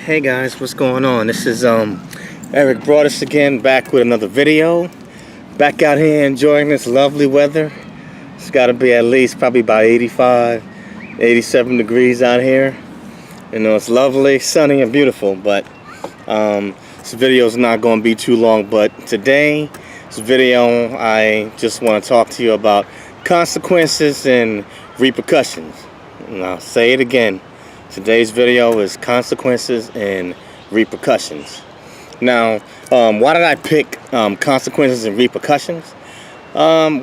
Hey guys, what's going on? This is Eric Broadus again, back with another video. Back out here enjoying this lovely weather. It's got to be at least probably about 85, 87 degrees out here. You know, it's lovely, sunny, and beautiful. But this video is not going to be too long. But today, this video, I just want to talk to you about consequences and repercussions. And I'll say it again. Today's video is consequences and repercussions. Now, why did I pick consequences and repercussions? You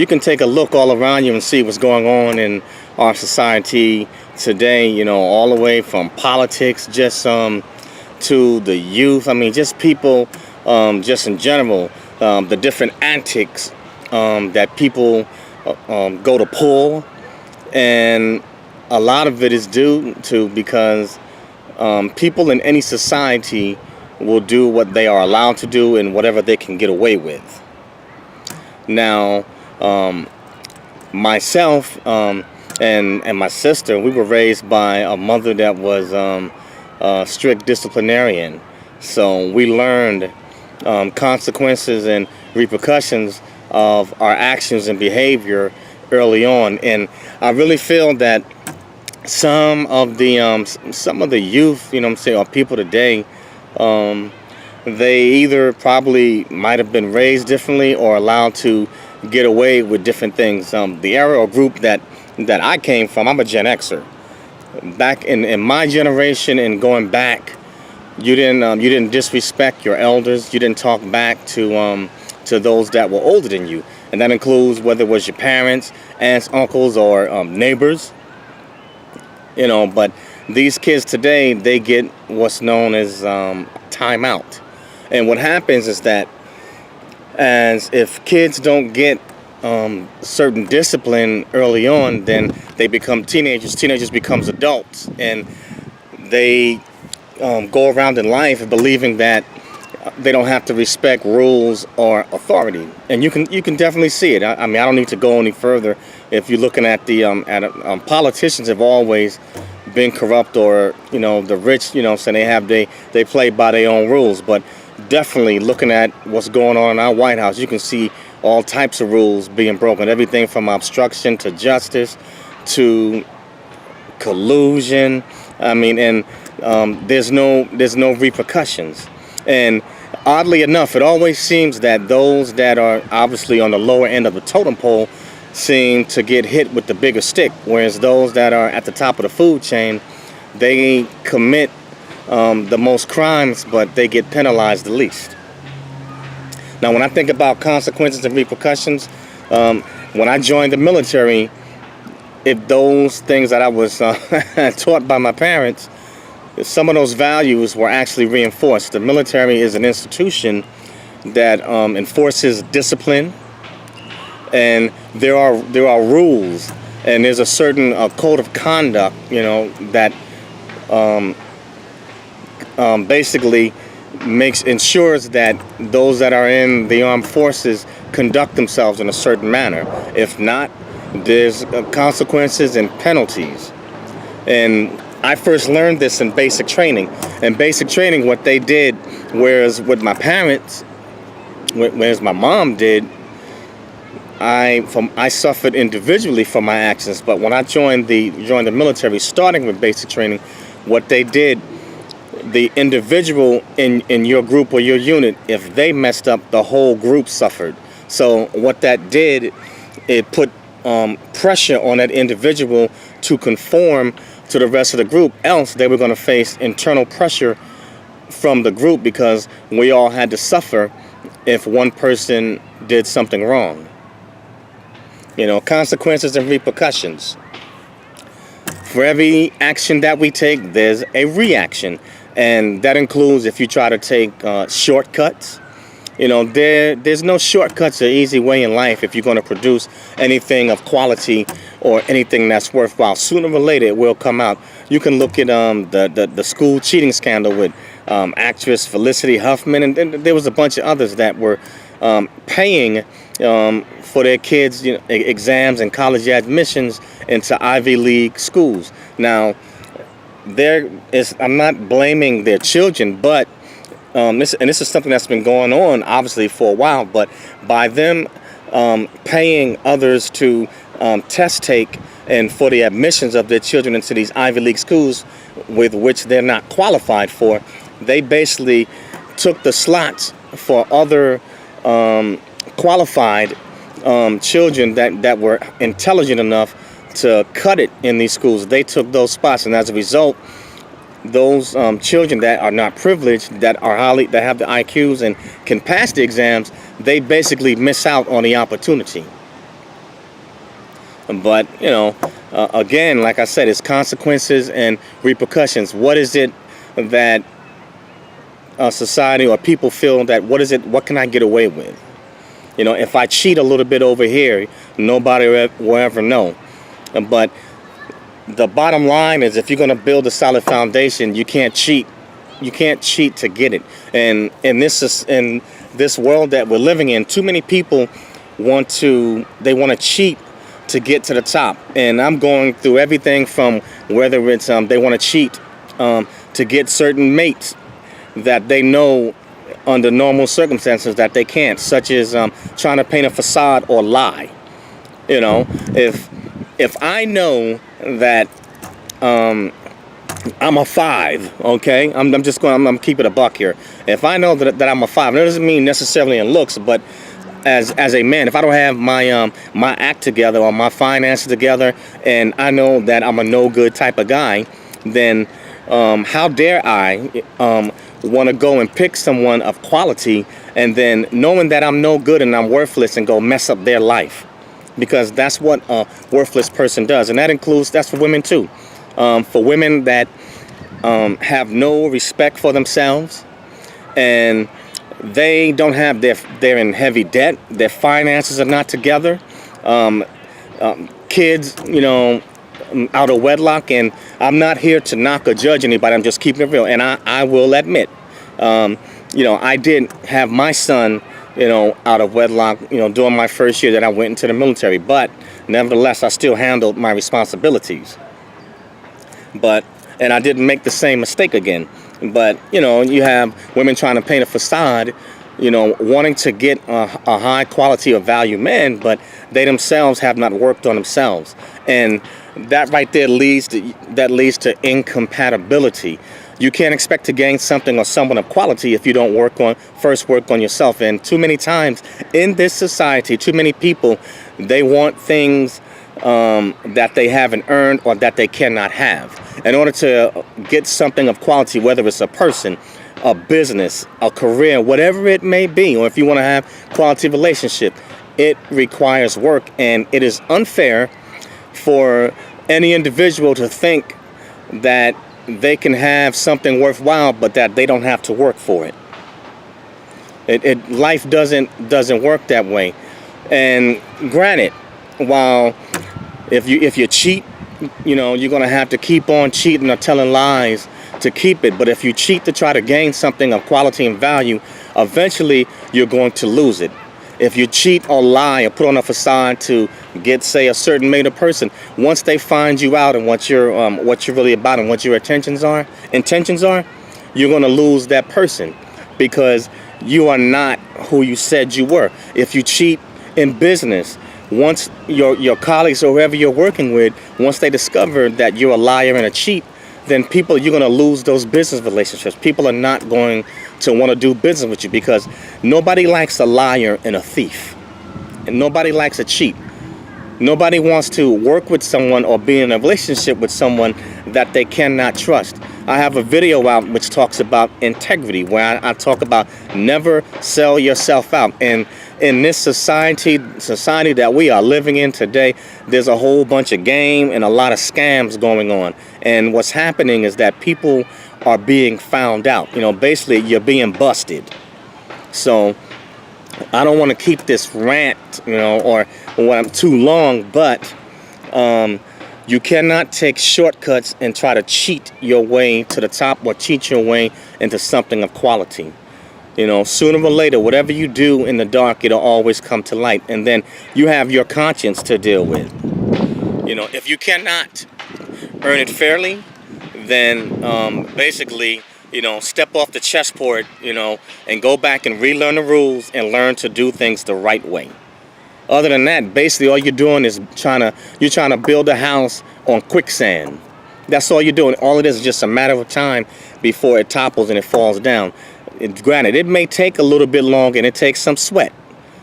can take a look all around you and see what's going on in our society today, you know, all the way from politics just to the youth. I mean, just people just in general, the different antics that people go to pull, and a lot of it is due to because people in any society will do what they are allowed to do and whatever they can get away with. Now, myself and my sister, we were raised by a mother that was a strict disciplinarian. So we learned consequences and repercussions of our actions and behavior early on. And I really feel that some of the youth, you know what I'm saying, or people today, they either probably might have been raised differently or allowed to get away with different things. The era or group that I came from, I'm a Gen Xer. Back in my generation and going back, you didn't disrespect your elders. You didn't talk back to those that were older than you, and that includes whether it was your parents, aunts, uncles, or neighbors. You know, but these kids today, they get what's known as timeout. And what happens is that as if kids don't get certain discipline early on, then they become teenagers. Teenagers becomes adults, and they go around in life believing that they don't have to respect rules or authority. And you can definitely see it. I mean, I don't need to go any further. If you're looking at the politicians have always been corrupt, or you know, the rich, you know, so they play by their own rules. But definitely looking at what's going on in our White House, you can see all types of rules being broken. Everything from obstruction to justice to collusion. I mean, and there's no repercussions. And oddly enough, it always seems that those that are obviously on the lower end of the totem pole seem to get hit with the bigger stick, whereas those that are at the top of the food chain, they commit the most crimes, but they get penalized the least. Now, when I think about consequences and repercussions, when I joined the military, if those things that I was taught by my parents, some of those values were actually reinforced. The military is an institution that enforces discipline, and there are rules, and there's a certain code of conduct, you know, that basically ensures that those that are in the armed forces conduct themselves in a certain manner. If not, there's consequences and penalties. And I first learned this in basic training. In basic training, what they did, whereas with my parents, whereas my mom did, I suffered individually for my actions. But when I joined the military, starting with basic training, what they did, the individual in your group or your unit, if they messed up, the whole group suffered. So what that did, it put pressure on that individual to conform to the rest of the group, else they were going to face internal pressure from the group, because we all had to suffer if one person did something wrong. You know, consequences and repercussions. For every action that we take, there's a reaction, and that includes if you try to take shortcuts. You know, there's no shortcuts or easy way in life if you're going to produce anything of quality or anything that's worthwhile. Sooner or later, it will come out. You can look at the school cheating scandal with actress Felicity Huffman, and there was a bunch of others that were paying for their kids, you know, exams and college admissions into Ivy League schools. Now, I'm not blaming their children, but this is something that's been going on obviously for a while. But by them paying others to test take and for the admissions of their children into these Ivy League schools with which they're not qualified for, they basically took the slots for other qualified children that were intelligent enough to cut it in these schools. They took those spots, and as a result, those children that are not privileged, that have the IQs and can pass the exams, they basically miss out on the opportunity. But again, like I said, it's consequences and repercussions. What is it that society or people feel that what can I get away with? If I cheat a little bit over here, nobody will ever know. But the bottom line is, if you're going to build a solid foundation, you can't cheat. You can't cheat to get it. And in this world that we're living in, too many people want to cheat to get to the top. And I'm going through everything from whether it's they want to cheat to get certain mates that they know under normal circumstances that they can't, such as trying to paint a facade or lie. If I know that I'm a 5, okay, I'm keeping a buck here. If I know that I'm a 5, that doesn't mean necessarily in looks, but as a man, if I don't have my act together or my finances together, and I know that I'm a no good type of guy, then how dare I want to go and pick someone of quality, and then knowing that I'm no good and I'm worthless, and go mess up their life, because that's what a worthless person does. And that's for women too. For women that have no respect for themselves, and they don't have they're in heavy debt, their finances are not together, kids, out of wedlock. And I'm not here to knock or judge anybody, I'm just keeping it real. And I will admit, I did have my son, out of wedlock, during my first year that I went into the military. But nevertheless, I still handled my responsibilities. And I didn't make the same mistake again. But, you have women trying to paint a facade, wanting to get a high quality of value man, but they themselves have not worked on themselves. And that right there leads to incompatibility. You can't expect to gain something or someone of quality if you don't first work on yourself. And too many times in this society, too many people, they want things that they haven't earned or that they cannot have. In order to get something of quality, whether it's a person, a business, a career, whatever it may be, or if you want to have quality relationship, it requires work. And it is unfair for any individual to think that they can have something worthwhile, but that they don't have to work for it. Life doesn't work that way. And granted, while if you cheat, you're going to have to keep on cheating or telling lies to keep it. But if you cheat to try to gain something of quality and value, eventually you're going to lose it. If you cheat or lie or put on a facade to get, say, a certain mate or person, once they find you out and what you're really about and what your intentions are, you're going to lose that person, because you are not who you said you were. If you cheat in business, once your colleagues or whoever you're working with, once they discover that you're a liar and a cheat, then you're going to lose those business relationships. People are not going to want to do business with you, because nobody likes a liar and a thief. And nobody likes a cheat. Nobody wants to work with someone or be in a relationship with someone that they cannot trust. I have a video out which talks about integrity, where I talk about never sell yourself out. And in this society that we are living in today, there's a whole bunch of game and a lot of scams going on. And what's happening is that people are being found out. Basically, you're being busted. So I don't want to keep this rant, or what I'm too long, but you cannot take shortcuts and try to cheat your way to the top or cheat your way into something of quality. Sooner or later, whatever you do in the dark, it'll always come to light. And then you have your conscience to deal with. If you cannot earn it fairly, then basically, step off the chessboard, and go back and relearn the rules and learn to do things the right way. Other than that, basically all you're doing is you're trying to build a house on quicksand. That's all you're doing. All it is just a matter of time before it topples and it falls down. Granted, it may take a little bit longer and it takes some sweat.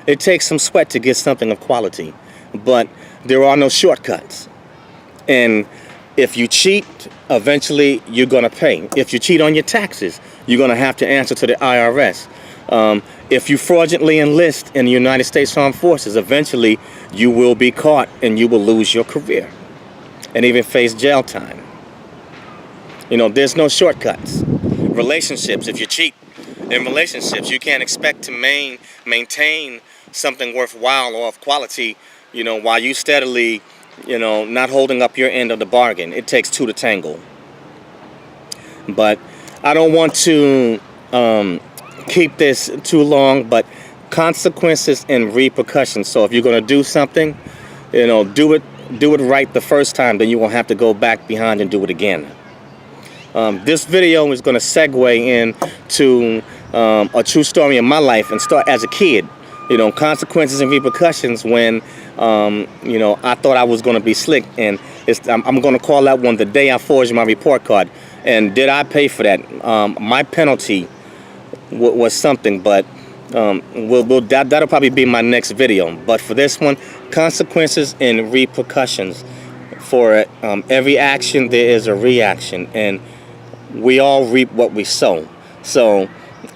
It takes some sweat to get something of quality, but there are no shortcuts. And if you cheat, eventually you're gonna pay. If you cheat on your taxes, you're gonna have to answer to the IRS. If you fraudulently enlist in the United States Armed Forces, eventually you will be caught and you will lose your career and even face jail time. There's no shortcuts. Relationships, if you cheat in relationships, you can't expect to maintain something worthwhile or of quality, while you steadily, not holding up your end of the bargain. It takes two to tangle. But I don't want to keep this too long, but consequences and repercussions. So if you're going to do something, do it right the first time, then you won't have to go back behind and do it again. This video is going to segue into a true story in my life and start as a kid. Consequences and repercussions when, I thought I was going to be slick. And I'm going to call that one the day I forged my report card. And did I pay for that? My penalty was something, but that'll probably be my next video. But for this one, consequences and repercussions. For every action, there is a reaction. And we all reap what we sow. So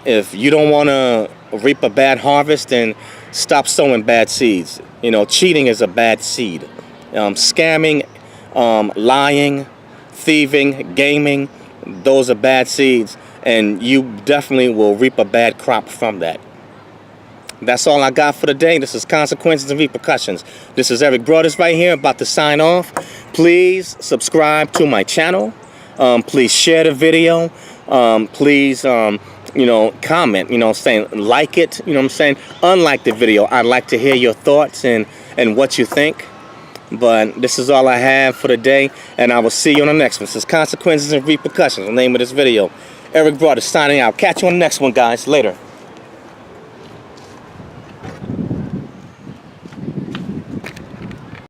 if you don't want to reap a bad harvest, then stop sowing bad seeds. Cheating is a bad seed. Scamming, lying, thieving, gaming, those are bad seeds, and you definitely will reap a bad crop from that. That's all I got for today. This is Consequences and Repercussions. This is Eric Brothers right here, about to sign off. Please subscribe to my channel. Please share the video. Please comment, saying like it, unlike the video. I'd like to hear your thoughts and what you think. But this is all I have for today, and I will see you on the next one. This is Consequences and Repercussions, the name of this video. Eric Brothers signing out. Catch you on the next one, guys. Later.